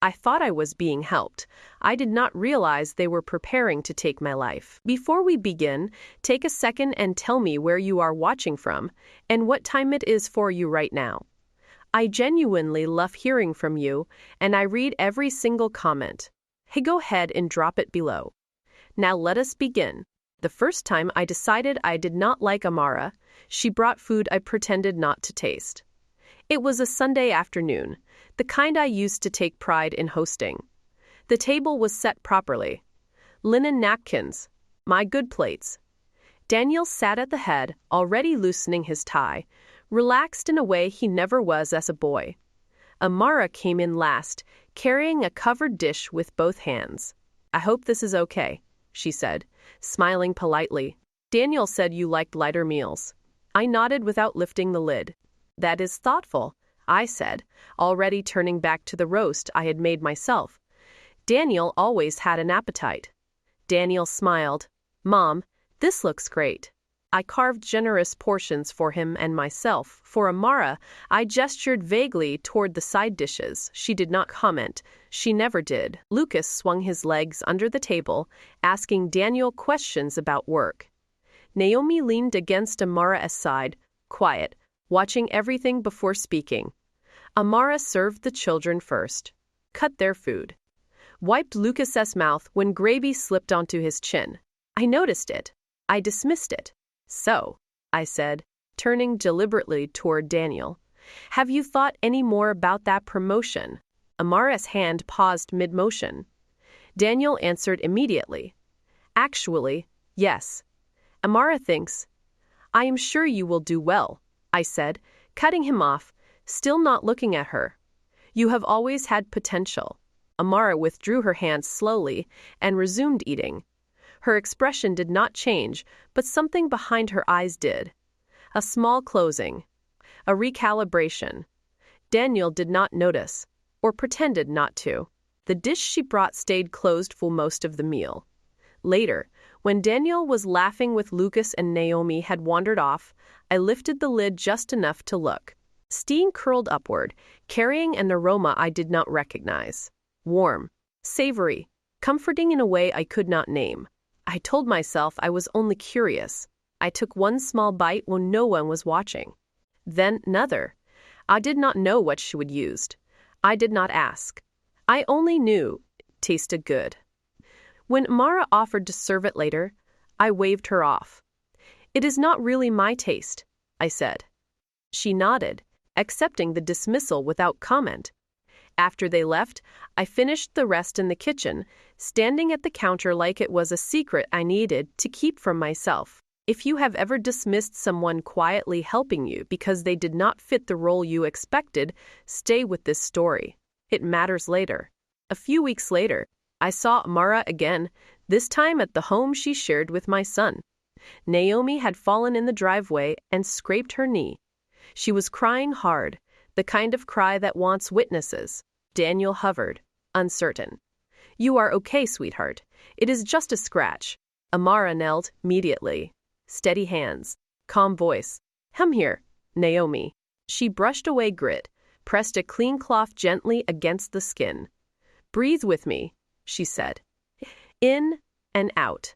I thought I was being helped. I did not realize they were preparing to take my life. Before we begin, take a second and tell me where you are watching from and what time it is for you right now. I genuinely love hearing from you, and I read every single comment. Hey, go ahead and drop it below. Now let us begin. The first time I decided I did not like Amara, she brought food I pretended not to taste. It was a Sunday afternoon, the kind I used to take pride in hosting. The table was set properly. Linen napkins, my good plates. Daniel sat at the head, already loosening his tie, relaxed in a way he never was as a boy. Amara came in last, carrying a covered dish with both hands. I hope this is okay, she said, smiling politely. Daniel said you liked lighter meals. I nodded without lifting the lid. That is thoughtful, I said, already turning back to the roast I had made myself. Daniel always had an appetite. Daniel smiled. Mom, this looks great. I carved generous portions for him and myself. For Amara, I gestured vaguely toward the side dishes. She did not comment. She never did. Lucas swung his legs under the table, asking Daniel questions about work. Naomi leaned against Amara's side, quiet, watching everything before speaking. Amara served the children first, cut their food, wiped Lucas's mouth when gravy slipped onto his chin. I noticed it. I dismissed it. So, I said, turning deliberately toward Daniel, have you thought any more about that promotion? Amara's hand paused mid-motion. Daniel answered immediately. Actually, yes. Amara thinks, I am sure you will do well, I said, cutting him off, still not looking at her. You have always had potential. Amara withdrew her hands slowly and resumed eating. Her expression did not change, but something behind her eyes did. A small closing. A recalibration. Daniel did not notice, or pretended not to. The dish she brought stayed closed for most of the meal. Later, when Daniel was laughing with Lucas and Naomi had wandered off, I lifted the lid just enough to look. Steam curled upward, carrying an aroma I did not recognize. Warm, savory, comforting in a way I could not name. I told myself I was only curious. I took one small bite when no one was watching. Then another. I did not know what she would use. I did not ask. I only knew it tasted good. When Amara offered to serve it later, I waved her off. It is not really my taste, I said. She nodded, accepting the dismissal without comment. After they left, I finished the rest in the kitchen, standing at the counter like it was a secret I needed to keep from myself. If you have ever dismissed someone quietly helping you because they did not fit the role you expected, stay with this story. It matters later. A few weeks later, I saw Amara again, this time at the home she shared with my son. Naomi had fallen in the driveway and scraped her knee. She was crying hard, the kind of cry that wants witnesses. Daniel hovered, uncertain. You are okay, sweetheart. It is just a scratch. Amara knelt immediately. Steady hands, calm voice. Come here, Naomi. She brushed away grit, pressed a clean cloth gently against the skin. Breathe with me, she said. In and out.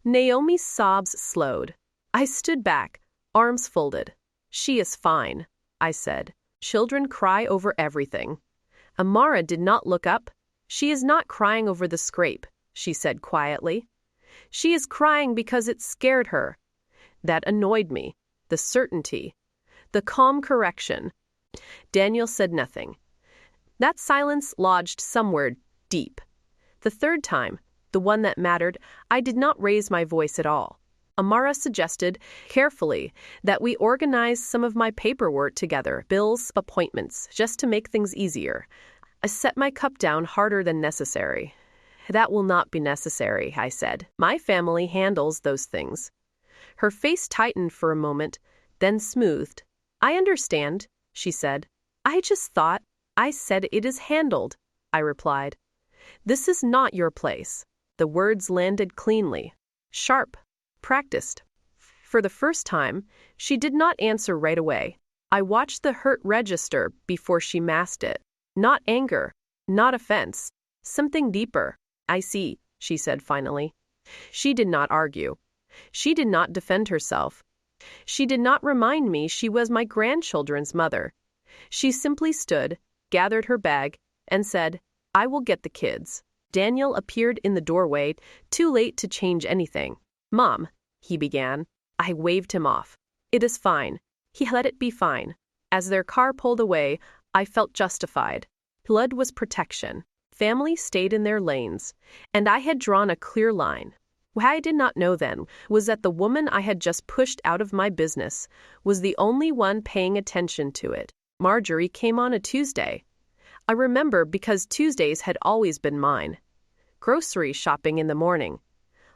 Naomi's sobs slowed. I stood back, arms folded. She is fine, I said. Children cry over everything. Amara did not look up. She is not crying over the scrape, she said quietly. She is crying because it scared her. That annoyed me. The certainty. The calm correction. Daniel said nothing. That silence lodged somewhere deep. The third time, the one that mattered, I did not raise my voice at all. Amara suggested, carefully, that we organize some of my paperwork together, bills, appointments, just to make things easier. I set my cup down harder than necessary. That will not be necessary, I said. My family handles those things. Her face tightened for a moment, then smoothed. I understand, she said. I just thought. I said it is handled, I replied. This is not your place. The words landed cleanly, sharp, practiced. For the first time, she did not answer right away. I watched the hurt register before she masked it. Not anger, Not offense. Something deeper. I see, she said finally. She did not argue. She did not defend herself. She did not remind me she was my grandchildren's mother. She simply stood, gathered her bag, and said, I will get the kids. Daniel appeared in the doorway, too late to change anything. Mom, he began. I waved him off. It is fine. He let it be fine. As their car pulled away, I felt justified. Blood was protection. Family stayed in their lanes, and I had drawn a clear line. What I did not know then was that the woman I had just pushed out of my business was the only one paying attention to it. Marjorie came on a Tuesday. I remember because Tuesdays had always been mine. Grocery shopping in the morning.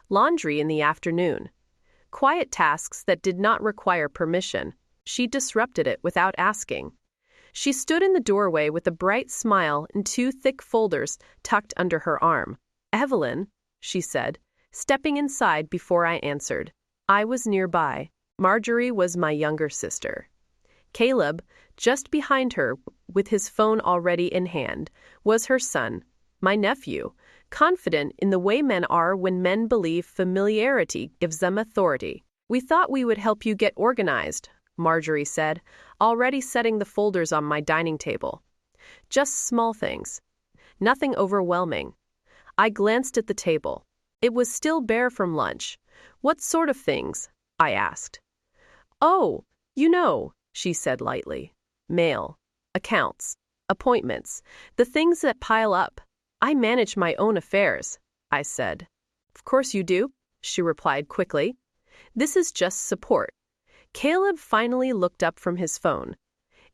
Laundry in the afternoon. Quiet tasks that did not require permission. She disrupted it without asking. She stood in the doorway with a bright smile and 2 thick folders tucked under her arm. Evelyn, she said, stepping inside before I answered. I was nearby. Marjorie was my younger sister. Caleb, just behind her, with his phone already in hand, was her son, my nephew, confident in the way men are when men believe familiarity gives them authority. We thought we would help you get organized, Marjorie said, already setting the folders on my dining table. Just small things. Nothing overwhelming. I glanced at the table. It was still bare from lunch. What sort of things? I asked. Oh, she said lightly. Mail, accounts, appointments, the things that pile up. I manage my own affairs, I said. Of course you do, she replied quickly. This is just support. Caleb finally looked up from his phone.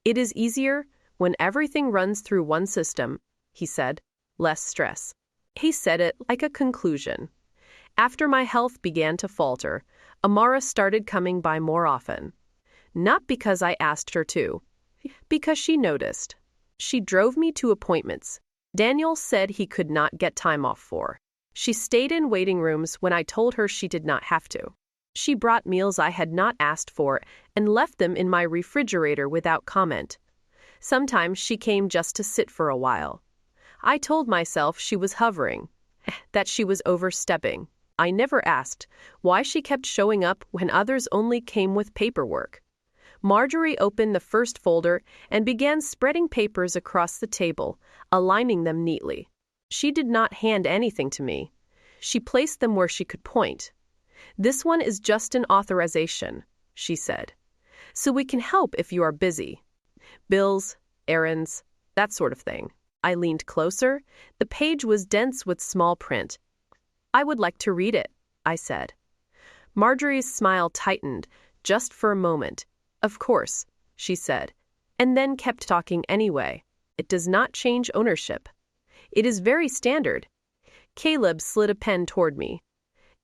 It is easier when everything runs through one system, he said. Less stress. He said it like a conclusion. After my health began to falter, Amara started coming by more often. Not because I asked her to, because she noticed. She drove me to appointments Daniel said he could not get time off for. She stayed in waiting rooms when I told her she did not have to. She brought meals I had not asked for and left them in my refrigerator without comment. Sometimes she came just to sit for a while. I told myself she was hovering, that she was overstepping. I never asked why she kept showing up when others only came with paperwork. Marjorie opened the first folder and began spreading papers across the table, aligning them neatly. She did not hand anything to me. She placed them where she could point. This one is just an authorization, she said. So we can help if you are busy. Bills, errands, that sort of thing. I leaned closer. The page was dense with small print. I would like to read it, I said. Marjorie's smile tightened, just for a moment. Of course, she said, and then kept talking anyway. It does not change ownership. It is very standard. Caleb slid a pen toward me.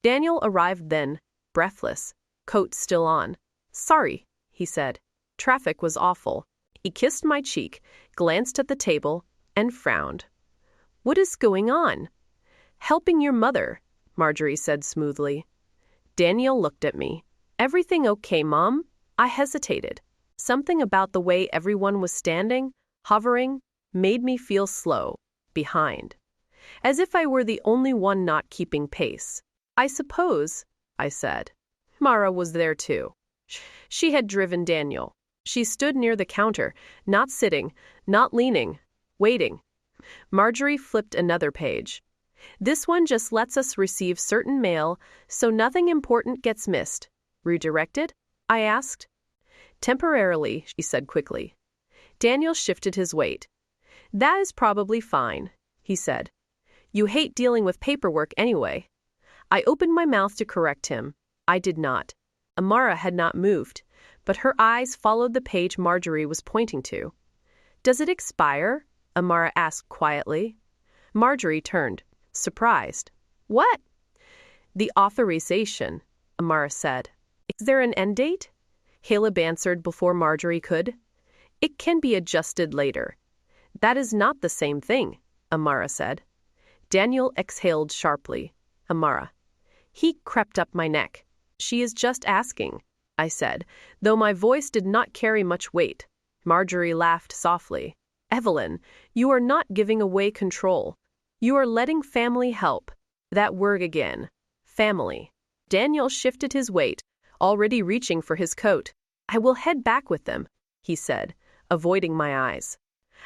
Daniel arrived then, breathless, coat still on. Sorry, he said. Traffic was awful. He kissed my cheek, glanced at the table, and frowned. What is going on? Helping your mother, Marjorie said smoothly. Daniel looked at me. Everything okay, Mom? I hesitated. Something about the way everyone was standing, hovering, made me feel slow, behind. As if I were the only one not keeping pace. I suppose, I said. Mara was there too. She had driven Daniel. She stood near the counter, not sitting, not leaning, waiting. Marjorie flipped another page. This one just lets us receive certain mail, so nothing important gets missed. Redirected? I asked. Temporarily, she said quickly. Daniel shifted his weight. That is probably fine, he said. You hate dealing with paperwork anyway. I opened my mouth to correct him. I did not. Amara had not moved, but her eyes followed the page Marjorie was pointing to. Does it expire? Amara asked quietly. Marjorie turned, surprised. What? The authorization, Amara said. Is there an end date? Caleb answered before Marjorie could. It can be adjusted later. That is not the same thing, Amara said. Daniel exhaled sharply. Amara. He crept up my neck. She is just asking, I said, though my voice did not carry much weight. Marjorie laughed softly. Evelyn, you are not giving away control. You are letting family help. That word again. Family. Daniel shifted his weight, already reaching for his coat. I will head back with them, he said, avoiding my eyes.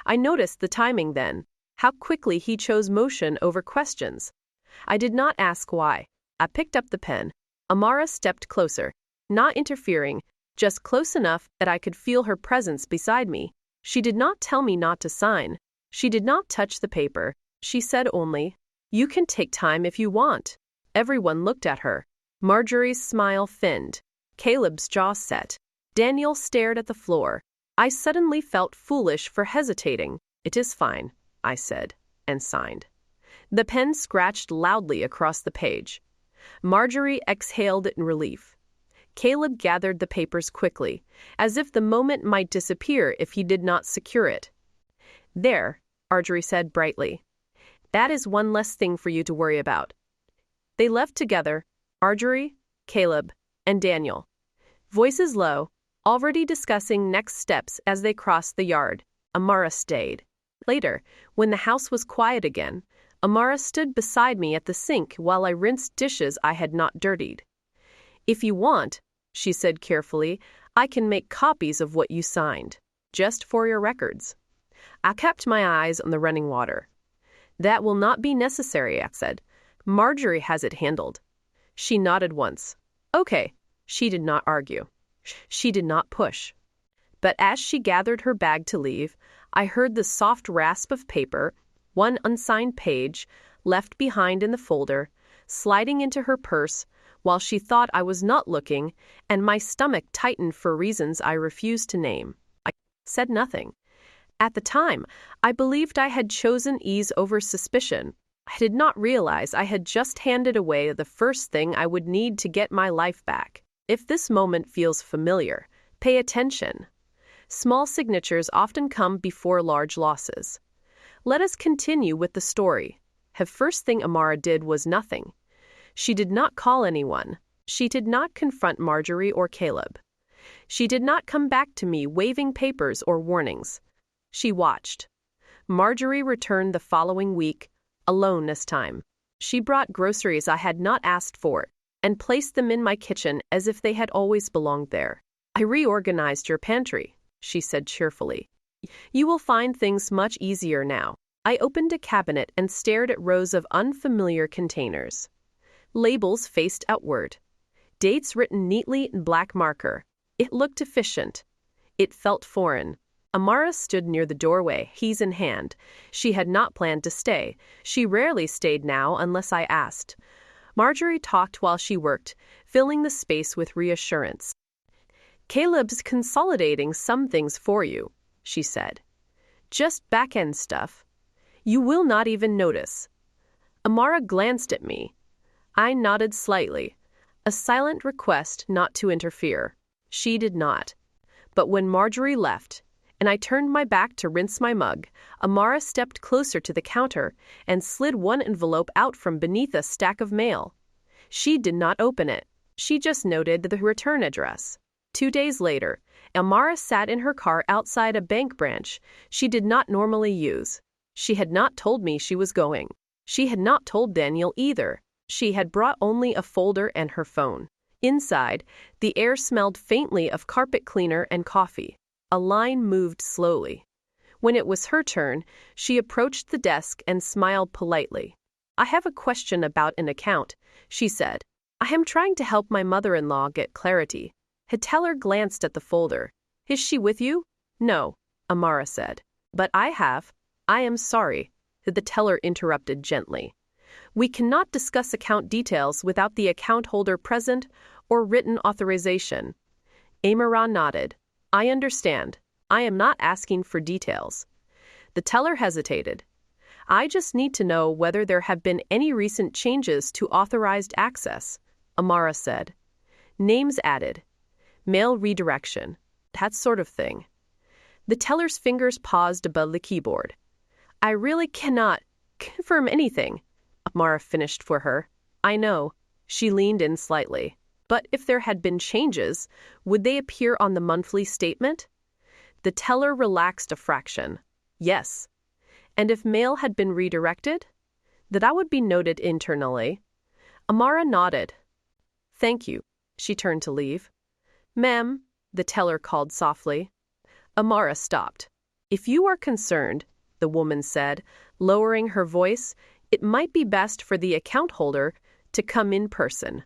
I noticed the timing then, how quickly he chose motion over questions. I did not ask why. I picked up the pen. Amara stepped closer, not interfering, just close enough that I could feel her presence beside me. She did not tell me not to sign. She did not touch the paper. She said only, "You can take time if you want." Everyone looked at her. Marjorie's smile thinned. Caleb's jaw set. Daniel stared at the floor. I suddenly felt foolish for hesitating. "It is fine," I said, and signed. The pen scratched loudly across the page. Marjorie exhaled in relief. Caleb gathered the papers quickly, as if the moment might disappear if he did not secure it. "There," Marjorie said brightly. "That is one less thing for you to worry about." They left together, Marjorie, Caleb, and Daniel. Voices low, already discussing next steps as they crossed the yard. Amara stayed. Later, when the house was quiet again, Amara stood beside me at the sink while I rinsed dishes I had not dirtied. "If you want," she said carefully, "I can make copies of what you signed, just for your records." I kept my eyes on the running water. "That will not be necessary," I said. "Marjorie has it handled." She nodded once. "Okay." She did not argue. She did not push. But as she gathered her bag to leave, I heard the soft rasp of paper, one unsigned page, left behind in the folder, sliding into her purse, while she thought I was not looking, and my stomach tightened for reasons I refused to name. I said nothing. At the time, I believed I had chosen ease over suspicion. I did not realize I had just handed away the first thing I would need to get my life back. If this moment feels familiar, pay attention. Small signatures often come before large losses. Let us continue with the story. The first thing Amara did was nothing. She did not call anyone. She did not confront Marjorie or Caleb. She did not come back to me waving papers or warnings. She watched. Marjorie returned the following week, alone this time. She brought groceries I had not asked for and placed them in my kitchen as if they had always belonged there. "I reorganized your pantry," she said cheerfully. "You will find things much easier now." I opened a cabinet and stared at rows of unfamiliar containers. Labels faced outward. Dates written neatly in black marker. It looked efficient. It felt foreign. Amara stood near the doorway, keys in hand. She had not planned to stay. She rarely stayed now unless I asked. Marjorie talked while she worked, filling the space with reassurance. "Caleb's consolidating some things for you," she said. "Just back-end stuff. You will not even notice." Amara glanced at me. I nodded slightly, a silent request not to interfere. She did not. But when Marjorie left, and I turned my back to rinse my mug, Amara stepped closer to the counter and slid one envelope out from beneath a stack of mail. She did not open it. She just noted the return address. 2 days later, Amara sat in her car outside a bank branch she did not normally use. She had not told me she was going. She had not told Daniel either. She had brought only a folder and her phone. Inside, the air smelled faintly of carpet cleaner and coffee. A line moved slowly. When it was her turn, she approached the desk and smiled politely. "I have a question about an account," she said. "I am trying to help my mother-in-law get clarity." The teller glanced at the folder. "Is she with you?" "No," Amara said. "But I have." "I am sorry," the teller interrupted gently. "We cannot discuss account details without the account holder present or written authorization." Amara nodded. "I understand. I am not asking for details." The teller hesitated. "I just need to know whether there have been any recent changes to authorized access," Amara said. "Names added. Mail redirection. That sort of thing." The teller's fingers paused above the keyboard. "I really cannot confirm anything," Amara finished for her. "I know." She leaned in slightly. "But if there had been changes, would they appear on the monthly statement?" The teller relaxed a fraction. Yes. And if mail had been redirected? That would be noted internally. Amara nodded. Thank you. She turned to leave. Ma'am, the teller called softly. Amara stopped. If you are concerned, the woman said, lowering her voice, it might be best for the account holder to come in person.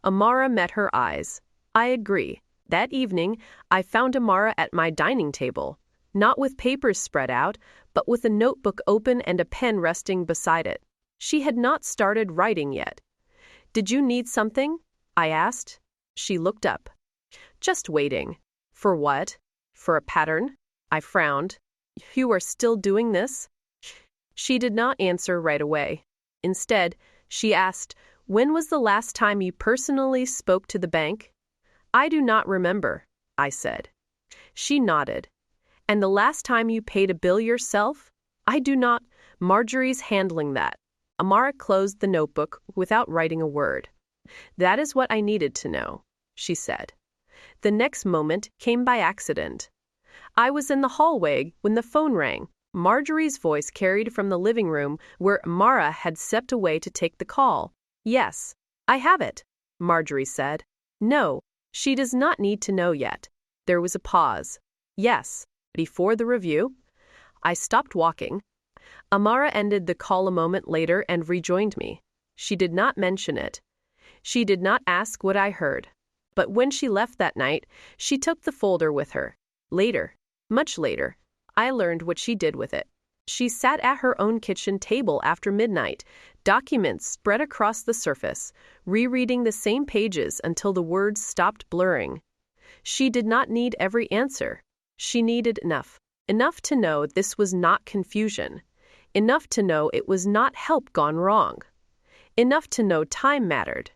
Amara met her eyes. I agree. That evening, I found Amara at my dining table, not with papers spread out, but with a notebook open and a pen resting beside it. She had not started writing yet. Did you need something? I asked. She looked up. Just waiting. For what? For a pattern? I frowned. You are still doing this? She did not answer right away. Instead, she asked, when was the last time you personally spoke to the bank? I do not remember, I said. She nodded. And the last time you paid a bill yourself? I do not. Marjorie's handling that. Amara closed the notebook without writing a word. That is what I needed to know, she said. The next moment came by accident. I was in the hallway when the phone rang. Marjorie's voice carried from the living room where Amara had stepped away to take the call. Yes, I have it, Marjorie said. No, she does not need to know yet. There was a pause. Yes, before the review. I stopped walking. Amara ended the call a moment later and rejoined me. She did not mention it. She did not ask what I heard. But when she left that night, she took the folder with her. Later, much later, I learned what she did with it. She sat at her own kitchen table after midnight, documents spread across the surface, rereading the same pages until the words stopped blurring. She did not need every answer. She needed enough. Enough to know this was not confusion. Enough to know it was not help gone wrong. Enough to know time mattered.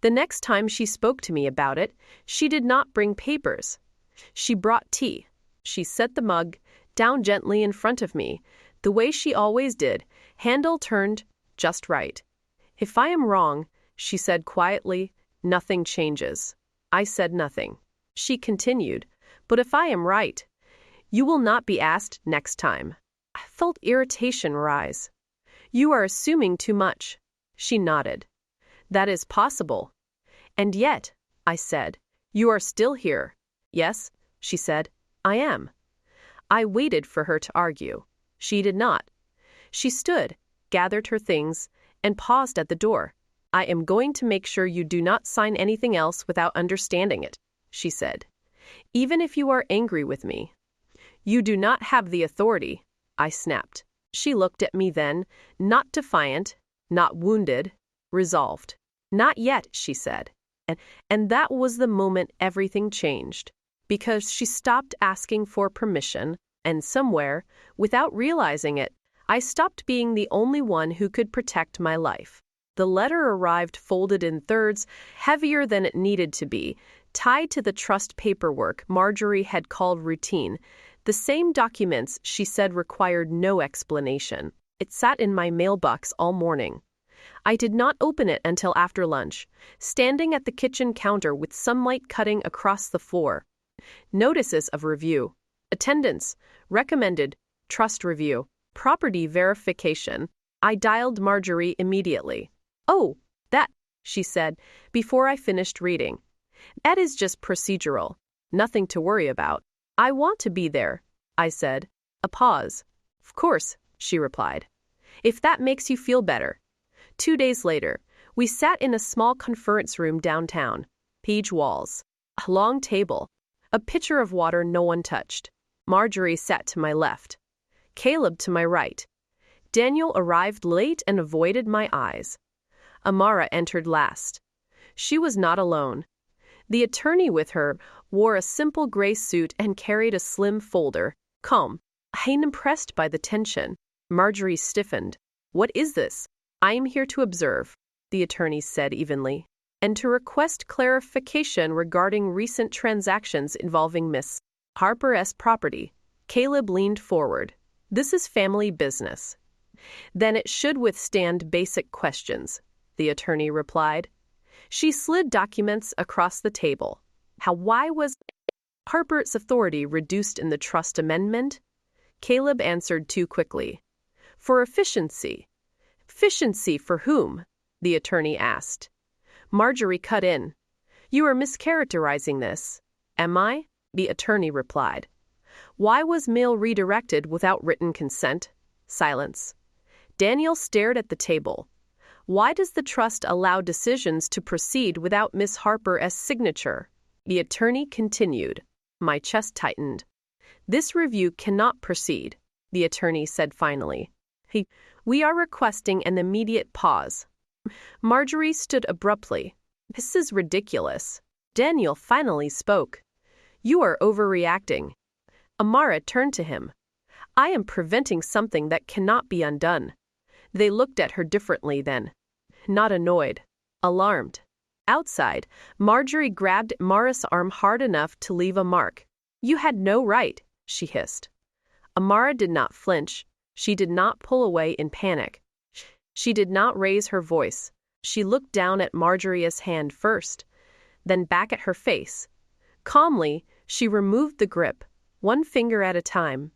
The next time she spoke to me about it, she did not bring papers. She brought tea. She set the mug down gently in front of me, the way she always did, handle turned just right. If I am wrong, she said quietly, nothing changes. I said nothing. She continued, but if I am right, you will not be asked next time. I felt irritation rise. You are assuming too much. She nodded. That is possible. And yet, I said, you are still here. Yes, she said, I am. I waited for her to argue. She did not. She stood, gathered her things, and paused at the door. I am going to make sure you do not sign anything else without understanding it, she said. Even if you are angry with me. You do not have the authority, I snapped. She looked at me then, not defiant, not wounded, resolved. Not yet, she said. And that was the moment everything changed. Because she stopped asking for permission, and somewhere, without realizing it, I stopped being the only one who could protect my life. The letter arrived folded in thirds, heavier than it needed to be, tied to the trust paperwork Marjorie had called routine, the same documents she said required no explanation. It sat in my mailbox all morning. I did not open it until after lunch, standing at the kitchen counter with sunlight cutting across the floor. Notices of review. Attendance. Recommended. Trust review. Property verification. I dialed Marjorie immediately. Oh, that, she said, before I finished reading. That is just procedural. Nothing to worry about. I want to be there, I said. A pause. Of course, she replied. If that makes you feel better. 2 days later, we sat in a small conference room downtown. Page walls. A long table. A pitcher of water no one touched. Marjorie sat to my left. Caleb to my right. Daniel arrived late and avoided my eyes. Amara entered last. She was not alone. The attorney with her wore a simple gray suit and carried a slim folder. Calm. I am impressed by the tension. Marjorie stiffened. What is this? I am here to observe, the attorney said evenly, and to request clarification regarding recent transactions involving Miss Harper's property. Caleb leaned forward. This is family business. Then it should withstand basic questions, the attorney replied. She slid documents across the table. Why was Harper's authority reduced in the trust amendment? Caleb answered too quickly. For efficiency. Efficiency for whom? The attorney asked. Marjorie cut in. You are mischaracterizing this. Am I? The attorney replied. Why was mail redirected without written consent? Silence. Daniel stared at the table. Why does the trust allow decisions to proceed without Miss Harper's signature? The attorney continued. My chest tightened. This review cannot proceed, the attorney said finally. We are requesting an immediate pause. Marjorie stood abruptly. This is ridiculous. Daniel finally spoke. You are overreacting. Amara turned to him. I am preventing something that cannot be undone. They looked at her differently then. Not annoyed. Alarmed. Outside, Marjorie grabbed Amara's arm hard enough to leave a mark. You had no right, she hissed. Amara did not flinch. She did not pull away in panic. She did not raise her voice. She looked down at Marjorie's hand first, then back at her face. Calmly, she removed the grip, one finger at a time.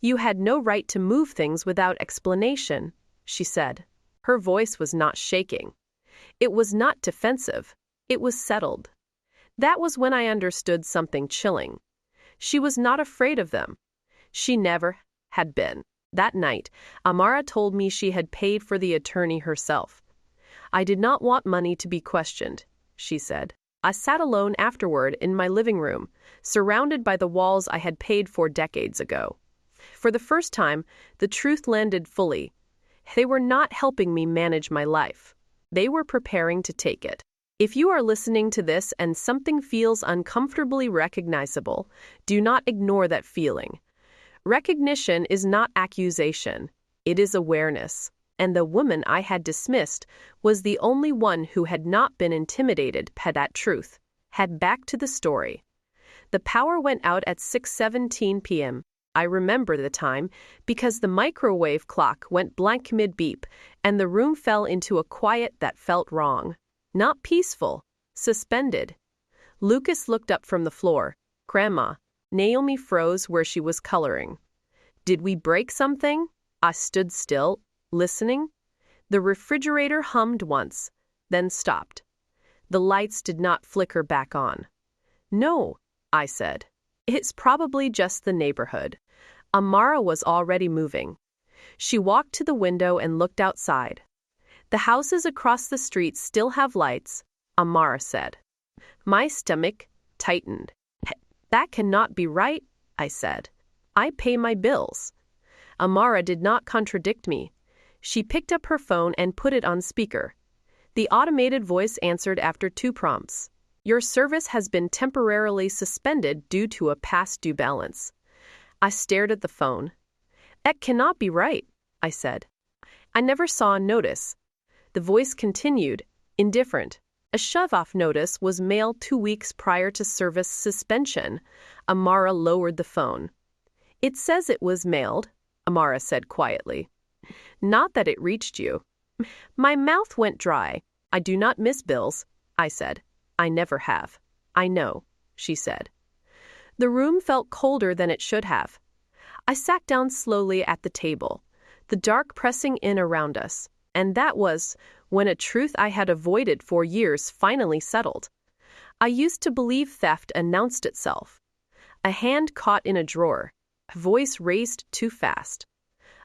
You had no right to move things without explanation, she said. Her voice was not shaking. It was not defensive. It was settled. That was when I understood something chilling. She was not afraid of them. She never had been. That night, Amara told me she had paid for the attorney herself. I did not want money to be questioned, she said. I sat alone afterward in my living room, surrounded by the walls I had paid for decades ago. For the first time, the truth landed fully. They were not helping me manage my life. They were preparing to take it. If you are listening to this and something feels uncomfortably recognizable, do not ignore that feeling. Recognition is not accusation. It is awareness. And the woman I had dismissed was the only one who had not been intimidated by that truth. Head back to the story. The power went out at 6:17 p.m. I remember the time because the microwave clock went blank mid-beep and the room fell into a quiet that felt wrong. Not peaceful, suspended. Lucas looked up from the floor. Grandma. Naomi froze where she was coloring. Did we break something? I stood still, listening. The refrigerator hummed once, then stopped. The lights did not flicker back on. No, I said. It's probably just the neighborhood. Amara was already moving. She walked to the window and looked outside. The houses across the street still have lights, Amara said. My stomach tightened. That cannot be right, I said. I pay my bills. Amara did not contradict me. She picked up her phone and put it on speaker. The automated voice answered after 2 prompts. Your service has been temporarily suspended due to a past due balance. I stared at the phone. That cannot be right, I said. I never saw a notice. The voice continued, indifferent. A shove-off notice was mailed 2 weeks prior to service suspension. Amara lowered the phone. It says it was mailed, Amara said quietly. Not that it reached you. My mouth went dry. I do not miss bills, I said. I never have. I know, she said. The room felt colder than it should have. I sat down slowly at the table, the dark pressing in around us, and that was when a truth I had avoided for years finally settled. I used to believe theft announced itself. A hand caught in a drawer, a voice raised too fast.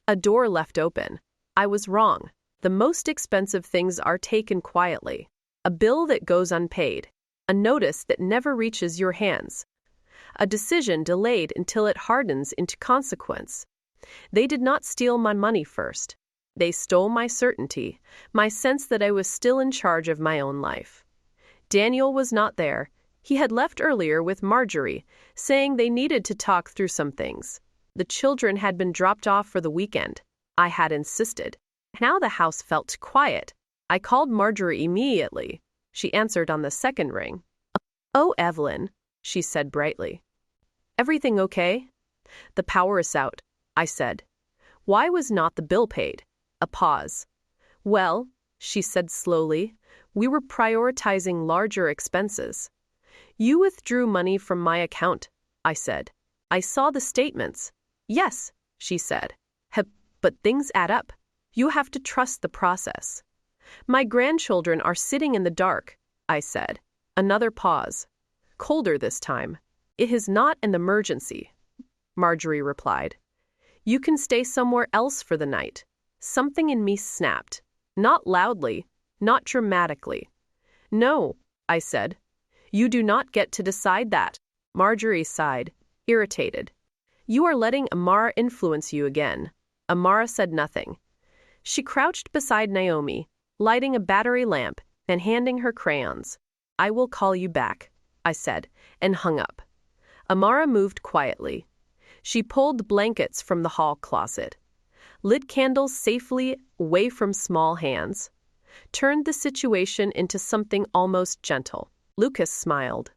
A door left open. I was wrong. The most expensive things are taken quietly. A bill that goes unpaid. A notice that never reaches your hands. A decision delayed until it hardens into consequence. They did not steal my money first. They stole my certainty, my sense that I was still in charge of my own life. Daniel was not there. He had left earlier with Marjorie, saying they needed to talk through some things. The children had been dropped off for the weekend. I had insisted. Now the house felt quiet. I called Marjorie immediately. She answered on the second ring. Oh, Evelyn, she said brightly. Everything okay? The power is out, I said. Why was not the bill paid? A pause. Well, she said slowly, we were prioritizing larger expenses. You withdrew money from my account, I said. I saw the statements. Yes, she said. But things add up. You have to trust the process. My grandchildren are sitting in the dark, I said. Another pause. Colder this time. It is not an emergency, Marjorie replied. You can stay somewhere else for the night. Something in me snapped. Not loudly, not dramatically. No, I said. You do not get to decide that. Marjorie sighed, irritated. You are letting Amara influence you again. Amara said nothing. She crouched beside Naomi, lighting a battery lamp and handing her crayons. I will call you back, I said, and hung up. Amara moved quietly. She pulled blankets from the hall closet, lit candles safely away from small hands, turned the situation into something almost gentle. Lucas smiled.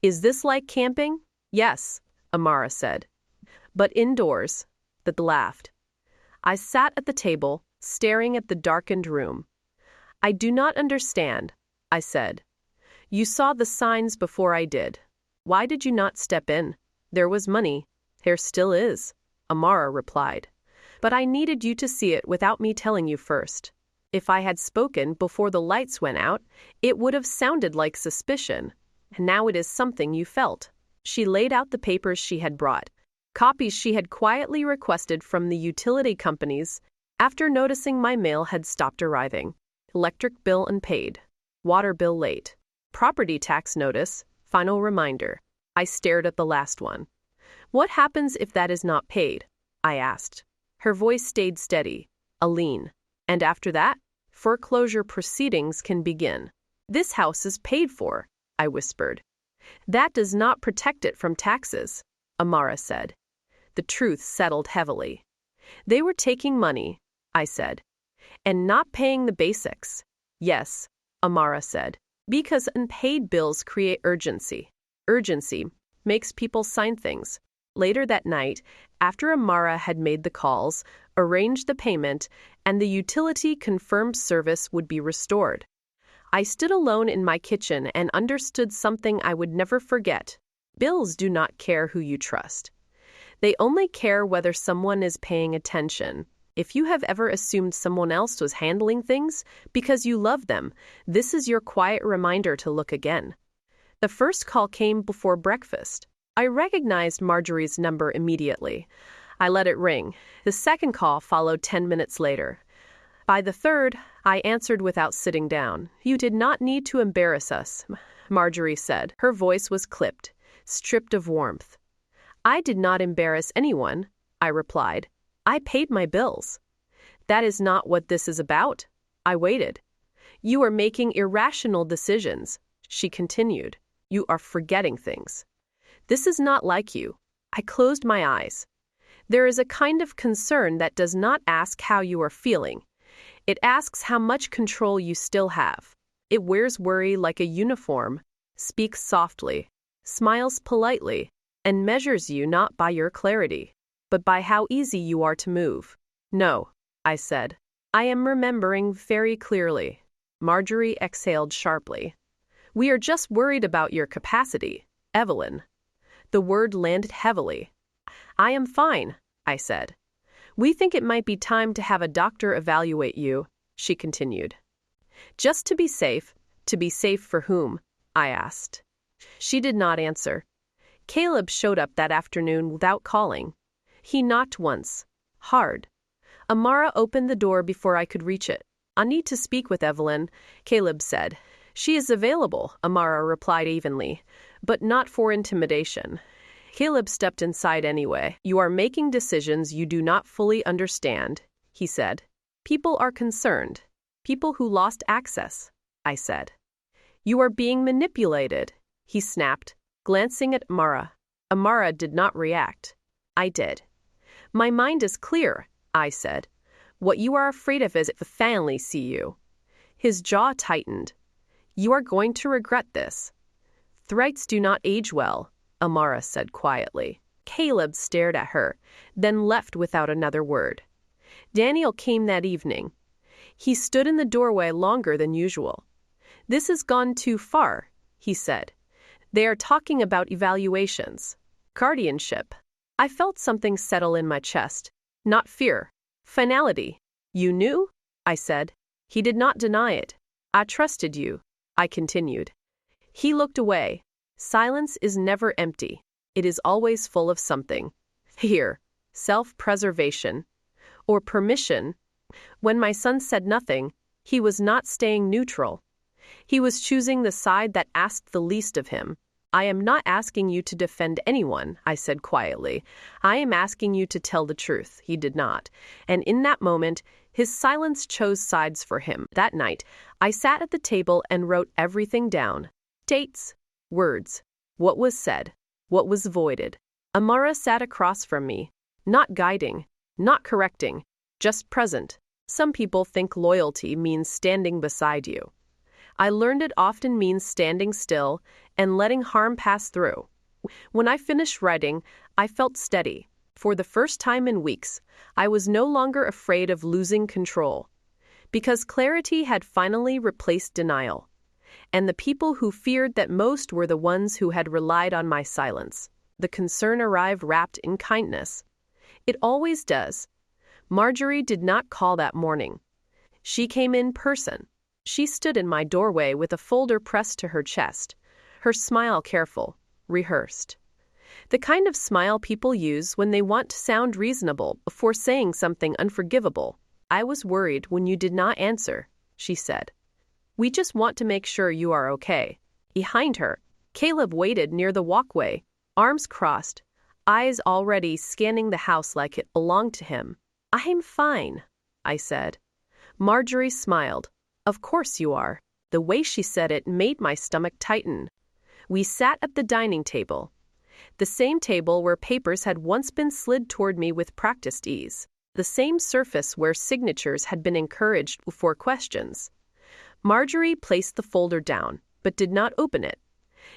Is this like camping? Yes, Amara said. But indoors. That laughed. I sat at the table, staring at the darkened room. I do not understand, I said. You saw the signs before I did. Why did you not step in? There was money. There still is, Amara replied. But I needed you to see it without me telling you first. If I had spoken before the lights went out, it would have sounded like suspicion. And now it is something you felt. She laid out the papers she had brought, copies she had quietly requested from the utility companies after noticing my mail had stopped arriving. Electric bill unpaid. Water bill late. Property tax notice. Final reminder. I stared at the last one. What happens if that is not paid? I asked. Her voice stayed steady, a lean. And after that, foreclosure proceedings can begin. This house is paid for, I whispered. That does not protect it from taxes, Amara said. The truth settled heavily. They were taking money, I said, and not paying the basics. Yes, Amara said, because unpaid bills create urgency. Urgency makes people sign things. Later that night, after Amara had made the calls, arranged the payment, and the utility confirmed service would be restored, I stood alone in my kitchen and understood something I would never forget. Bills do not care who you trust. They only care whether someone is paying attention. If you have ever assumed someone else was handling things because you love them, this is your quiet reminder to look again. The first call came before breakfast. I recognized Marjorie's number immediately. I let it ring. The second call followed 10 minutes later. By the third, I answered without sitting down. You did not need to embarrass us, Marjorie said. Her voice was clipped, stripped of warmth. I did not embarrass anyone, I replied. I paid my bills. That is not what this is about. I waited. You are making irrational decisions, she continued. You are forgetting things. This is not like you. I closed my eyes. There is a kind of concern that does not ask how you are feeling. It asks how much control you still have. It wears worry like a uniform, speaks softly, smiles politely, and measures you not by your clarity, but by how easy you are to move. No, I said. I am remembering very clearly. Marjorie exhaled sharply. We are just worried about your capacity, Evelyn. The word landed heavily. I am fine, I said. We think it might be time to have a doctor evaluate you, she continued. Just to be safe for whom? I asked. She did not answer. Caleb showed up that afternoon without calling. He knocked once, hard. Amara opened the door before I could reach it. I need to speak with Evelyn, Caleb said. She is available, Amara replied evenly, but not for intimidation. Caleb stepped inside anyway. You are making decisions you do not fully understand, he said. People are concerned. People who lost access, I said. You are being manipulated, he snapped, glancing at Amara. Amara did not react. I did. My mind is clear, I said. What you are afraid of is if the family see you. His jaw tightened. You are going to regret this. Threats do not age well, Amara said quietly. Caleb stared at her, then left without another word. Daniel came that evening. He stood in the doorway longer than usual. This has gone too far, he said. They are talking about evaluations. Guardianship. I felt something settle in my chest. not fear. Finality. You knew? I said. He did not deny it. I trusted you, I continued. He looked away. Silence is never empty. It is always full of something. Here, self-preservation. Or permission. When my son said nothing, he was not staying neutral. He was choosing the side that asked the least of him. I am not asking you to defend anyone, I said quietly. I am asking you to tell the truth. He did not. And in that moment, his silence chose sides for him. That night, I sat at the table and wrote everything down. Dates, words, what was said, what was voided. Amara sat across from me, not guiding, not correcting, just present. Some people think loyalty means standing beside you. I learned it often means standing still and letting harm pass through. When I finished writing, I felt steady. For the first time in weeks, I was no longer afraid of losing control. Because clarity had finally replaced denial. And the people who feared that most were the ones who had relied on my silence. The concern arrived wrapped in kindness. It always does. Marjorie did not call that morning. She came in person. She stood in my doorway with a folder pressed to her chest, her smile careful, rehearsed. The kind of smile people use when they want to sound reasonable before saying something unforgivable. I was worried when you did not answer, she said. We just want to make sure you are okay. Behind her, Caleb waited near the walkway, arms crossed, eyes already scanning the house like it belonged to him. I'm fine, I said. Marjorie smiled. Of course you are. The way she said it made my stomach tighten. We sat at the dining table. The same table where papers had once been slid toward me with practiced ease. The same surface where signatures had been encouraged before questions. Marjorie placed the folder down, but did not open it.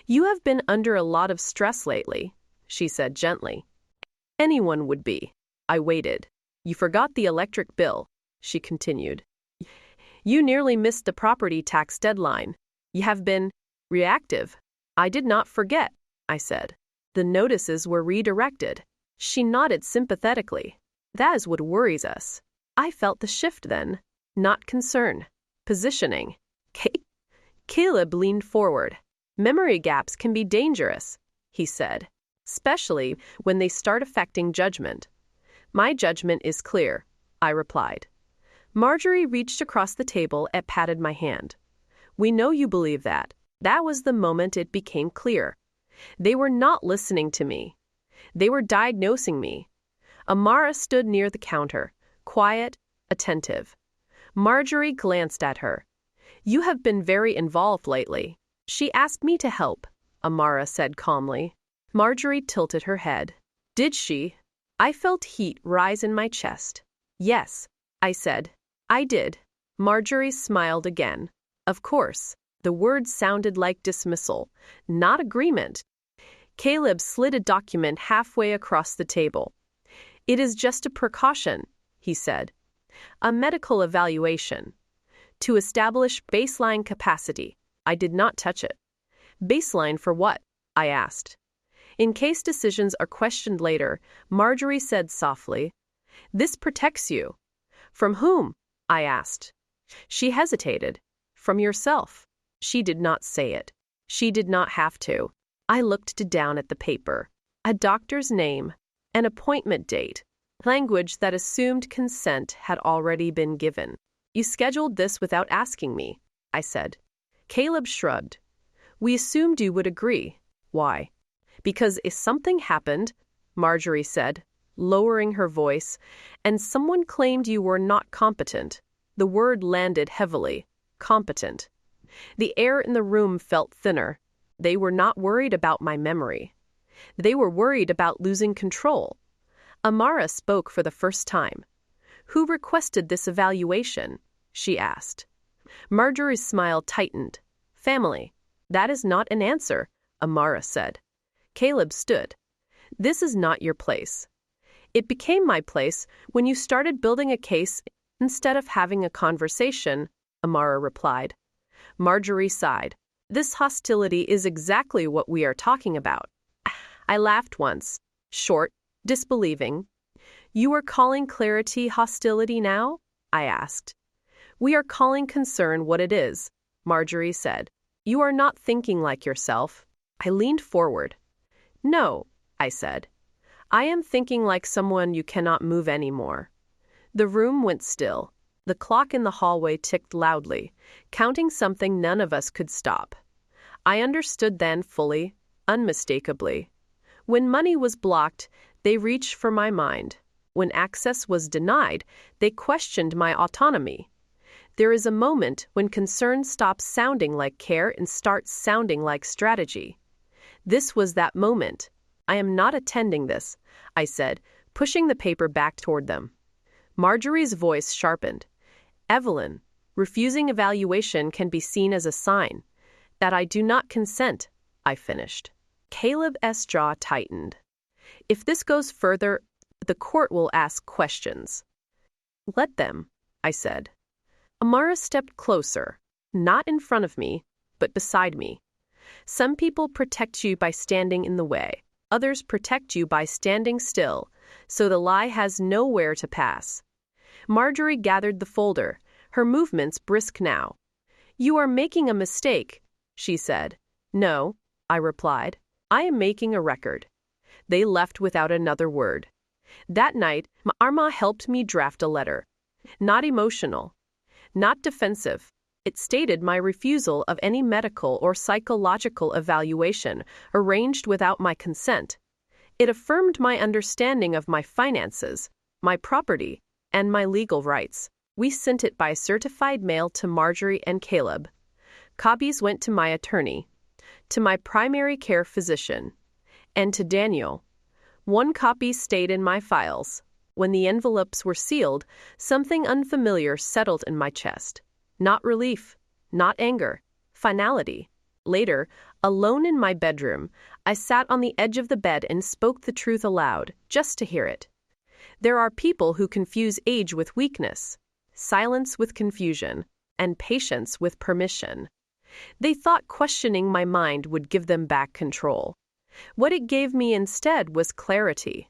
You have been under a lot of stress lately, she said gently. Anyone would be. I waited. You forgot the electric bill, she continued. You nearly missed the property tax deadline. You have been reactive. I did not forget, I said. The notices were redirected. She nodded sympathetically. That is what worries us. I felt the shift then. Not concern. Positioning. Caleb leaned forward. Memory gaps can be dangerous, he said, especially when they start affecting judgment. My judgment is clear, I replied. Marjorie reached across the table and patted my hand. We know you believe that. That was the moment it became clear. They were not listening to me. They were diagnosing me. Amara stood near the counter, quiet, attentive. Marjorie glanced at her. You have been very involved lately. She asked me to help, Amara said calmly. Marjorie tilted her head. Did she? I felt heat rise in my chest. Yes, I said. I did. Marjorie smiled again. Of course. The words sounded like dismissal, not agreement. Caleb slid a document halfway across the table. It is just a precaution, he said. A medical evaluation. To establish baseline capacity. I did not touch it. Baseline for what? I asked. In case decisions are questioned later, Marjorie said softly, This protects you. From whom? I asked. She hesitated. From yourself. She did not say it. She did not have to. I looked down at the paper. A doctor's name. An appointment date. Language that assumed consent had already been given. You scheduled this without asking me, I said. Caleb shrugged. We assumed you would agree. Why? Because if something happened, Marjorie said, lowering her voice, and someone claimed you were not competent. The word landed heavily. Competent. The air in the room felt thinner. They were not worried about my memory. They were worried about losing control. Amara spoke for the first time. Who requested this evaluation? She asked. Marjorie's smile tightened. Family. That is not an answer, Amara said. Caleb stood. This is not your place. It became my place when you started building a case instead of having a conversation, Amara replied. Marjorie sighed. This hostility is exactly what we are talking about. I laughed once, short, disbelieving. You are calling clarity hostility now? I asked. We are calling concern what it is, Marjorie said. You are not thinking like yourself. I leaned forward. No, I said. I am thinking like someone you cannot move anymore. The room went still. The clock in the hallway ticked loudly, counting something none of us could stop. I understood then fully, unmistakably. When money was blocked, they reached for my mind. When access was denied, they questioned my autonomy. There is a moment when concern stops sounding like care and starts sounding like strategy. This was that moment. I am not attending this, I said, pushing the paper back toward them. Marjorie's voice sharpened. Evelyn, refusing evaluation can be seen as a sign that I do not consent, I finished. Caleb's jaw tightened. If this goes further, the court will ask questions. Let them, I said. Amara stepped closer, not in front of me, but beside me. Some people protect you by standing in the way. Others protect you by standing still, so the lie has nowhere to pass. Marjorie gathered the folder, her movements brisk now. You are making a mistake, she said. No, I replied. I am making a record. They left without another word. That night, Arma helped me draft a letter. Not emotional, not defensive. It stated my refusal of any medical or psychological evaluation arranged without my consent. It affirmed my understanding of my finances, my property, and my legal rights. We sent it by certified mail to Marjorie and Caleb. Copies went to my attorney, to my primary care physician, and to Daniel. One copy stayed in my files. When the envelopes were sealed, something unfamiliar settled in my chest. Not relief, not anger, finality. Later, alone in my bedroom, I sat on the edge of the bed and spoke the truth aloud, just to hear it. There are people who confuse age with weakness, silence with confusion, and patience with permission. They thought questioning my mind would give them back control. What it gave me instead was clarity.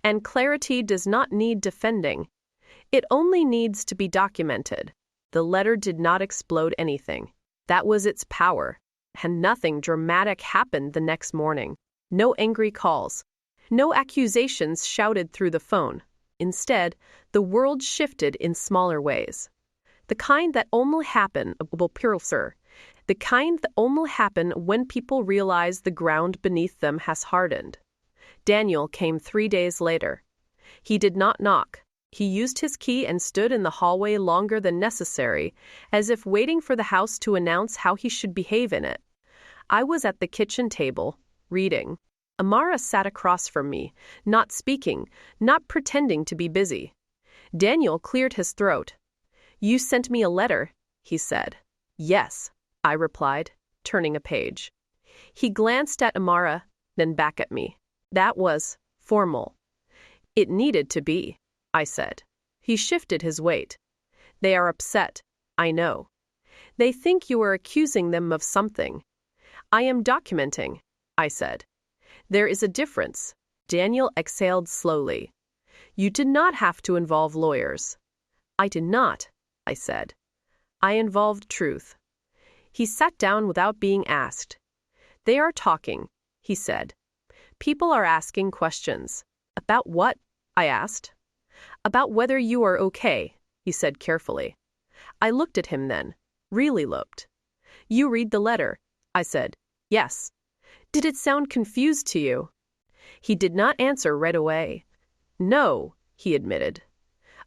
And clarity does not need defending. It only needs to be documented. The letter did not explode anything. That was its power. And nothing dramatic happened the next morning. No angry calls. No accusations shouted through the phone. Instead, the world shifted in smaller ways. The kind that only happen, the kind that only happen when people realize the ground beneath them has hardened. Daniel came 3 days later. He did not knock. He used his key and stood in the hallway longer than necessary, as if waiting for the house to announce how he should behave in it. I was at the kitchen table, reading. Amara sat across from me, not speaking, not pretending to be busy. Daniel cleared his throat. You sent me a letter, he said. Yes, I replied, turning a page. He glanced at Amara, then back at me. That was formal. It needed to be, I said. He shifted his weight. They are upset, I know. They think you are accusing them of something. I am documenting, I said. There is a difference. Daniel exhaled slowly. You did not have to involve lawyers. I did not, I said. I involved truth. He sat down without being asked. They are talking, he said. People are asking questions. About what? I asked. About whether you are okay, he said carefully. I looked at him then, really looked. You read the letter, I said. Yes. Did it sound confused to you? He did not answer right away. No, he admitted.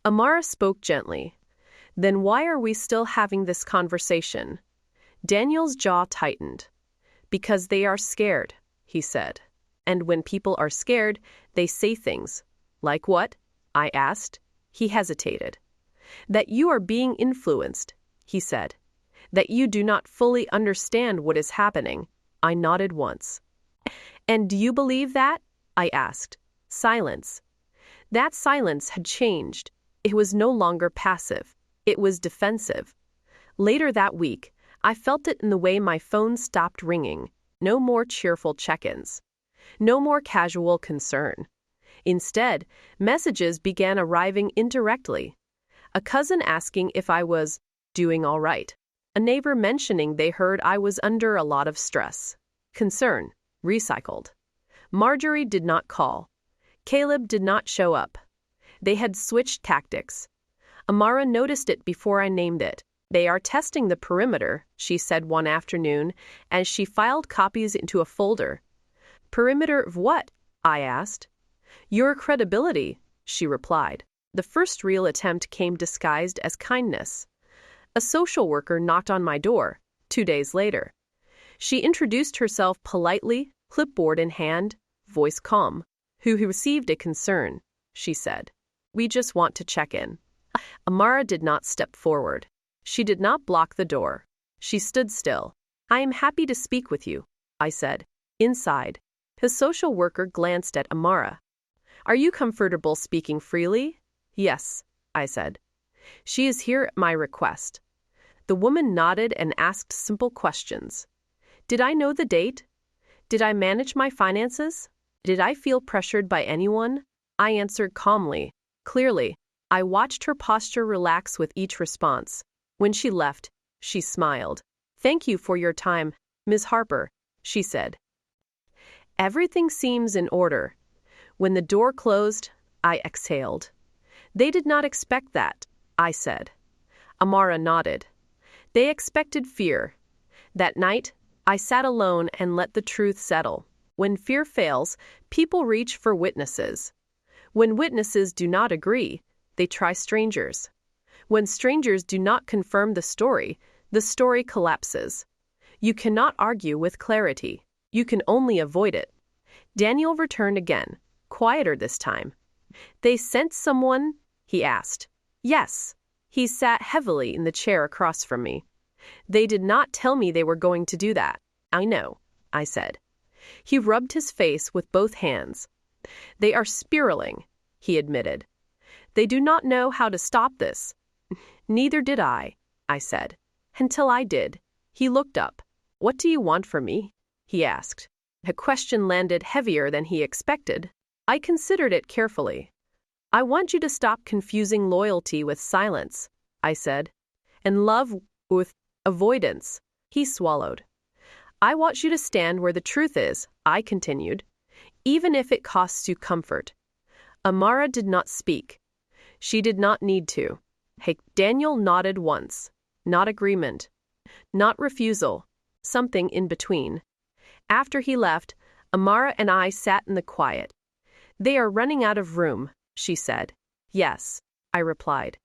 Amara spoke gently. Then why are we still having this conversation? Daniel's jaw tightened. Because they are scared, he said. And when people are scared, they say things. Like what? I asked. He hesitated. That you are being influenced, he said. That you do not fully understand what is happening. I nodded once. And do you believe that? I asked. Silence. That silence had changed. It was no longer passive. It was defensive. Later that week, I felt it in the way my phone stopped ringing. No more cheerful check-ins. No more casual concern. Instead, messages began arriving indirectly. A cousin asking if I was doing all right. A neighbor mentioning they heard I was under a lot of stress. Concern. Recycled. Marjorie did not call. Caleb did not show up. They had switched tactics. Amara noticed it before I named it. They are testing the perimeter, she said one afternoon, as she filed copies into a folder. Perimeter of what? I asked. Your credibility, she replied. The first real attempt came disguised as kindness. A social worker knocked on my door 2 days later. She introduced herself politely, clipboard in hand, voice calm. Who received a concern, she said. We just want to check in. Amara did not step forward. She did not block the door. She stood still. I am happy to speak with you, I said. Inside. His social worker glanced at Amara. Are you comfortable speaking freely? Yes, I said. She is here at my request. The woman nodded and asked simple questions. Did I know the date? Did I manage my finances? Did I feel pressured by anyone? I answered calmly, clearly. I watched her posture relax with each response. When she left, she smiled. Thank you for your time, Ms. Harper, she said. Everything seems in order. When the door closed, I exhaled. They did not expect that, I said. Amara nodded. They expected fear. That night, I sat alone and let the truth settle. When fear fails, people reach for witnesses. When witnesses do not agree, they try strangers. When strangers do not confirm the story collapses. You cannot argue with clarity. You can only avoid it. Daniel returned again, quieter this time. They sent someone? He asked. Yes. He sat heavily in the chair across from me. They did not tell me they were going to do that. I know, I said. He rubbed his face with both hands. They are spiraling, he admitted. They do not know how to stop this. Neither did I said. Until I did. He looked up. What do you want from me? He asked. The question landed heavier than he expected. I considered it carefully. I want you to stop confusing loyalty with silence, I said, and love with avoidance. He swallowed. I want you to stand where the truth is, I continued, even if it costs you comfort. Amara did not speak. She did not need to. Hey, Daniel nodded once. Not agreement. Not refusal. Something in between. After he left, Amara and I sat in the quiet. They are running out of room, she said. Yes, I replied.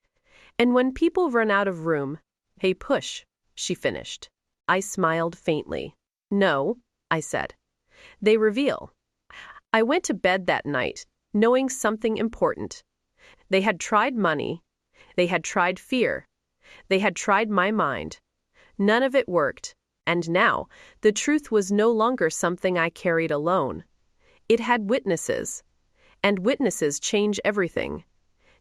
And when people run out of room, hey, push, she finished. I smiled faintly. No, I said. They reveal. I went to bed that night, knowing something important. They had tried money. They had tried fear. They had tried my mind. None of it worked. And now, the truth was no longer something I carried alone. It had witnesses. And witnesses change everything.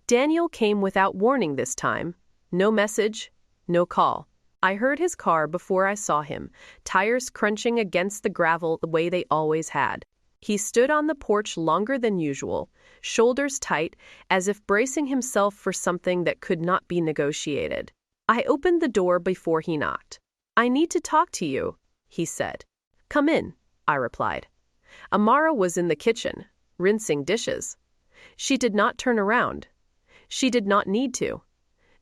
Daniel came without warning this time. No message, no call. I heard his car before I saw him, tires crunching against the gravel the way they always had. He stood on the porch longer than usual, shoulders tight, as if bracing himself for something that could not be negotiated. I opened the door before he knocked. I need to talk to you, he said. Come in, I replied. Amara was in the kitchen, rinsing dishes. She did not turn around. She did not need to.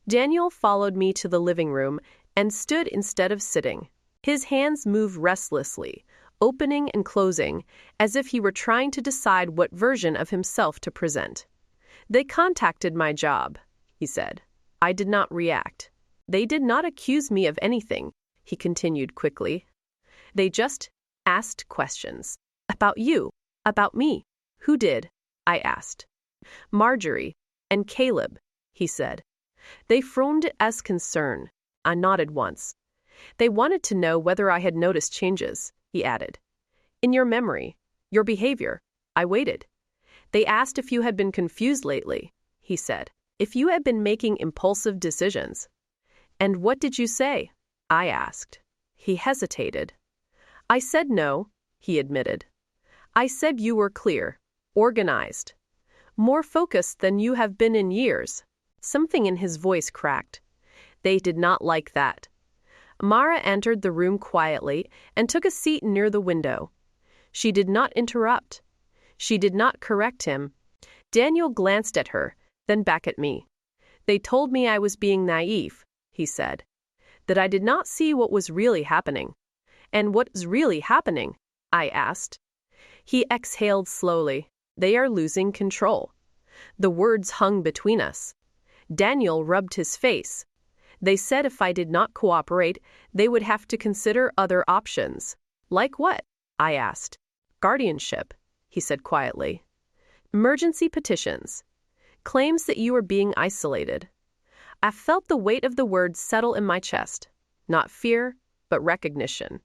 Daniel followed me to the living room and stood instead of sitting. His hands moved restlessly, opening and closing, as if he were trying to decide what version of himself to present. They contacted my job, he said. I did not react. They did not accuse me of anything, he continued quickly. They just asked questions. About you, about me. Who did? I asked. Marjorie and Caleb, he said. They frowned as concern. I nodded once. They wanted to know whether I had noticed changes, he added. In your memory, your behavior. I waited. They asked if you had been confused lately, he said. If you had been making impulsive decisions. And what did you say? I asked. He hesitated. I said no, he admitted. I said you were clear, organized. More focused than you have been in years." Something in his voice cracked. They did not like that. Mara entered the room quietly and took a seat near the window. She did not interrupt. She did not correct him. Daniel glanced at her, then back at me. "They told me I was being naive," he said. "That I did not see what was really happening." "And what is really happening?" I asked. He exhaled slowly. "They are losing control." The words hung between us. Daniel rubbed his face. "They said if I did not cooperate, they would have to consider other options." "Like what?" I asked. "Guardianship," he said quietly. "Emergency petitions. Claims that you are being isolated." I felt the weight of the words settle in my chest. Not fear, but recognition.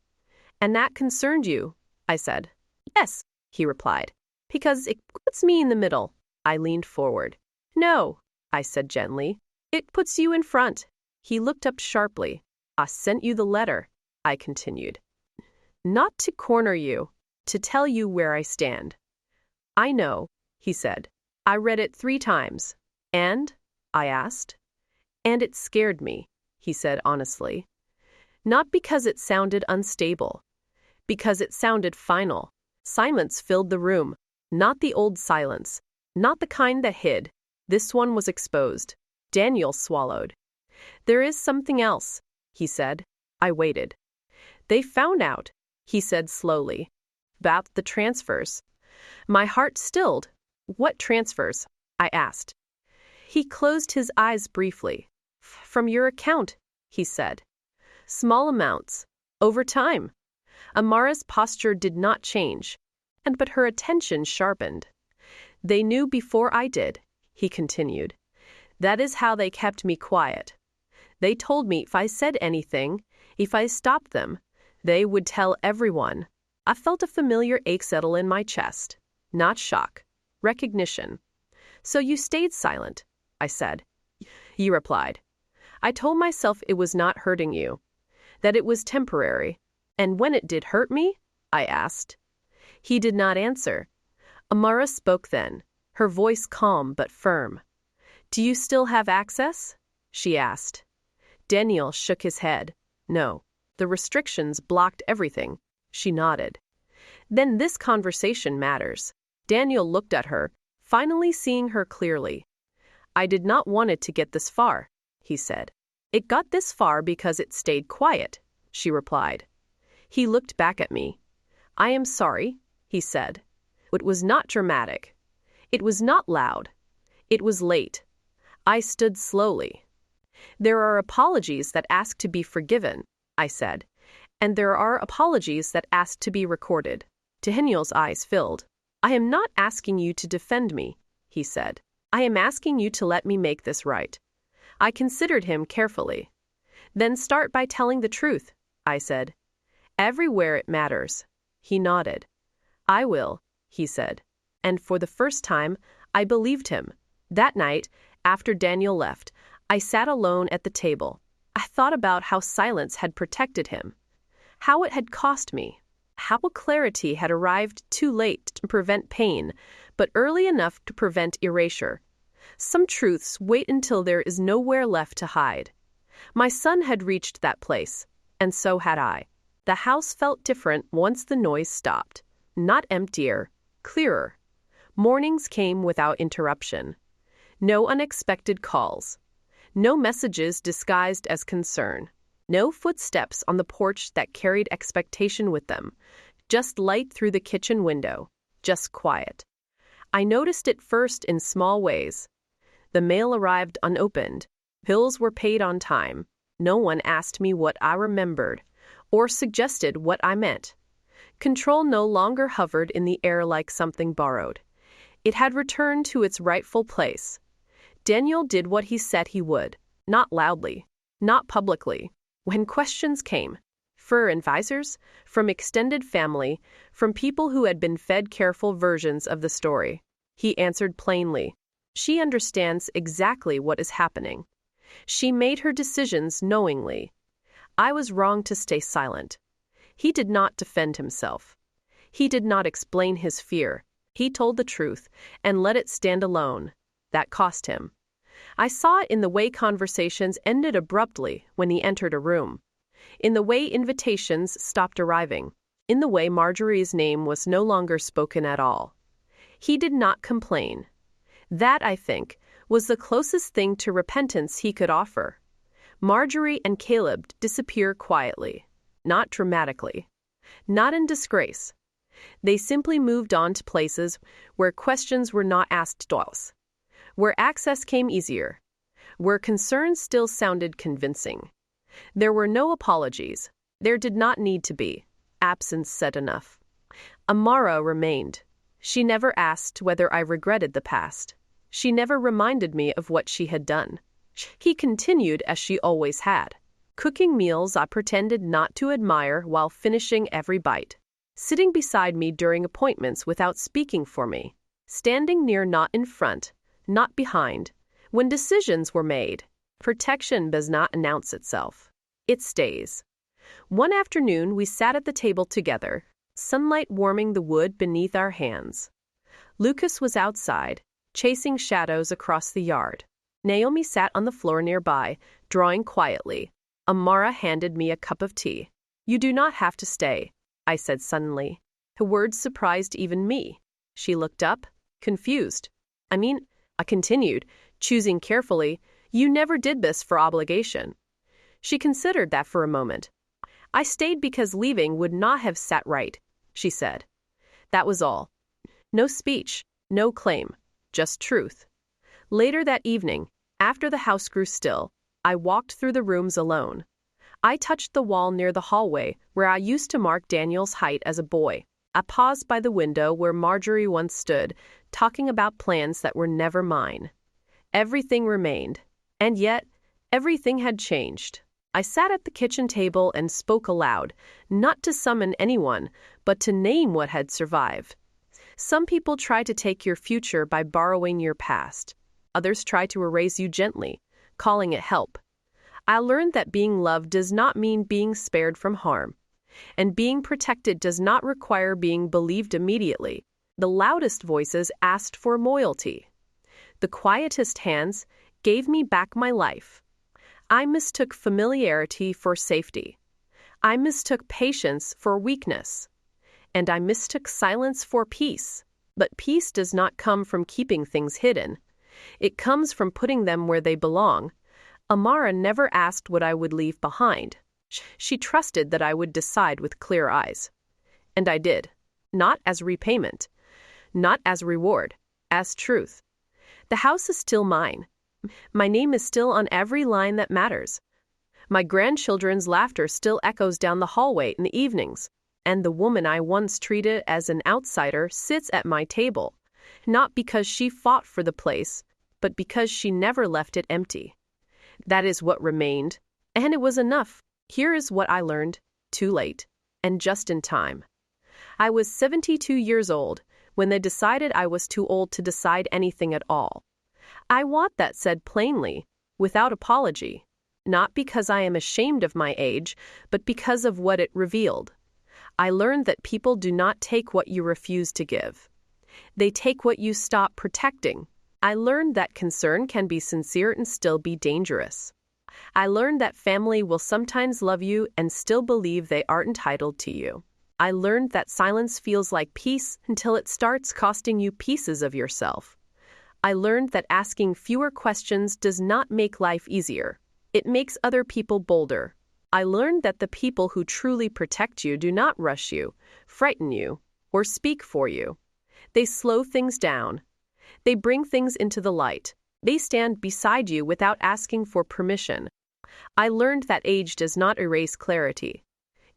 "And that concerned you?" I said. "Yes," he replied. "Because it puts me in the middle." I leaned forward. "No," I said gently. "It puts you in front." He looked up sharply. "I sent you the letter," I continued. "Not to corner you, to tell you where I stand." "I know," he said. "I read it 3 times. And?" I asked. "And it scared me," he said honestly. Not because it sounded unstable. Because it sounded final. Silence filled the room. Not the old silence. Not the kind that hid. This one was exposed. Daniel swallowed. "There is something else," he said. I waited. "They found out," he said slowly. "About the transfers." My heart stilled. "What transfers?" I asked. He closed his eyes briefly. "From your account," he said. "Small amounts. Over time." Amara's posture did not change, but her attention sharpened. "They knew before I did," he continued. "That is how they kept me quiet. They told me if I said anything, if I stopped them, they would tell everyone." I felt a familiar ache settle in my chest. Not shock. Recognition. "So you stayed silent," I said. He replied. "I told myself it was not hurting you, that it was temporary." "And when it did hurt me?" I asked. He did not answer. Amara spoke then, her voice calm but firm. "Do you still have access?" she asked. Daniel shook his head. "No. The restrictions blocked everything." She nodded. "Then this conversation matters." Daniel looked at her, finally seeing her clearly. "I did not want it to get this far," he said. "It got this far because it stayed quiet," she replied. He looked back at me. "I am sorry," he said. It was not dramatic. It was not loud. It was late. I stood slowly. "There are apologies that ask to be forgiven," I said, "and there are apologies that ask to be recorded." Daniel's eyes filled. "I am not asking you to defend me," he said. "I am asking you to let me make this right." I considered him carefully. "Then start by telling the truth," I said. "Everywhere it matters." He nodded. "I will," he said. And for the first time, I believed him. That night, after Daniel left, I sat alone at the table. I thought about how silence had protected him, how it had cost me, how clarity had arrived too late to prevent pain, but early enough to prevent erasure. Some truths wait until there is nowhere left to hide. My son had reached that place, and so had I. The house felt different once the noise stopped. Not emptier, clearer. Mornings came without interruption. No unexpected calls. No messages disguised as concern. No footsteps on the porch that carried expectation with them. Just light through the kitchen window. Just quiet. I noticed it first in small ways. The mail arrived unopened. Bills were paid on time. No one asked me what I remembered, or suggested what I meant. Control no longer hovered in the air like something borrowed. It had returned to its rightful place. Daniel did what he said he would, not loudly, not publicly. When questions came, for advisors, from extended family, from people who had been fed careful versions of the story, he answered plainly. She understands exactly what is happening. She made her decisions knowingly. I was wrong to stay silent. He did not defend himself. He did not explain his fear. He told the truth and let it stand alone. That cost him. I saw it in the way conversations ended abruptly when he entered a room, in the way invitations stopped arriving, in the way Marjorie's name was no longer spoken at all. He did not complain. That, I think, was the closest thing to repentance he could offer. Marjorie and Caleb disappear quietly, not dramatically, not in disgrace. They simply moved on to places where questions were not asked twice, where access came easier, where concerns still sounded convincing. There were no apologies. There did not need to be. Absence said enough. Amara remained. She never asked whether I regretted the past. She never reminded me of what she had done. He continued as she always had, cooking meals I pretended not to admire while finishing every bite, sitting beside me during appointments without speaking for me, standing near not in front, not behind. When decisions were made, protection does not announce itself. It stays. One afternoon we sat at the table together, sunlight warming the wood beneath our hands. Lucas was outside, chasing shadows across the yard. Naomi sat on the floor nearby, drawing quietly. Amara handed me a cup of tea. "You do not have to stay," I said suddenly. Her words surprised even me. She looked up, confused. I continued, choosing carefully, "You never did this for obligation." She considered that for a moment. "I stayed because leaving would not have sat right," she said. That was all. No speech, no claim, just truth. Later that evening, after the house grew still, I walked through the rooms alone. I touched the wall near the hallway where I used to mark Daniel's height as a boy. I paused by the window where Marjorie once stood, talking about plans that were never mine. Everything remained, and yet everything had changed. I sat at the kitchen table and spoke aloud, not to summon anyone, but to name what had survived. Some people try to take your future by borrowing your past. Others try to erase you gently, calling it help. I learned that being loved does not mean being spared from harm, and being protected does not require being believed immediately. The loudest voices asked for loyalty. The quietest hands gave me back my life. I mistook familiarity for safety. I mistook patience for weakness. And I mistook silence for peace. But peace does not come from keeping things hidden. It comes from putting them where they belong. Amara never asked what I would leave behind. She trusted that I would decide with clear eyes. And I did. Not as repayment. Not as reward. As truth. The house is still mine. My name is still on every line that matters. My grandchildren's laughter still echoes down the hallway in the evenings. And the woman I once treated as an outsider sits at my table. Not because she fought for the place, but because she never left it empty. That is what remained, and it was enough. Here is what I learned, too late, and just in time. I was 72 years old when they decided I was too old to decide anything at all. I want that said plainly, without apology, not because I am ashamed of my age, but because of what it revealed. I learned that people do not take what you refuse to give. They take what you stop protecting. I learned that concern can be sincere and still be dangerous. I learned that family will sometimes love you and still believe they are entitled to you. I learned that silence feels like peace until it starts costing you pieces of yourself. I learned that asking fewer questions does not make life easier. It makes other people bolder. I learned that the people who truly protect you do not rush you, frighten you, or speak for you. They slow things down. They bring things into the light. They stand beside you without asking for permission. I learned that age does not erase clarity.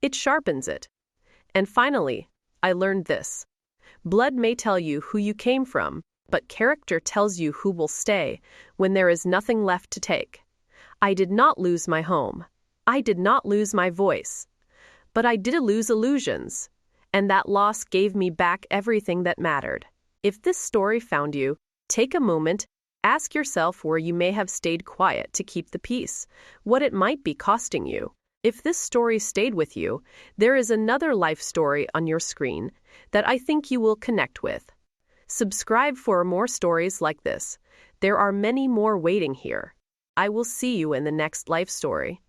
It sharpens it. And finally, I learned this. Blood may tell you who you came from, but character tells you who will stay when there is nothing left to take. I did not lose my home. I did not lose my voice. But I did lose illusions, and that loss gave me back everything that mattered. If this story found you, take a moment, ask yourself where you may have stayed quiet to keep the peace, what it might be costing you. If this story stayed with you, there is another life story on your screen that I think you will connect with. Subscribe for more stories like this. There are many more waiting here. I will see you in the next life story.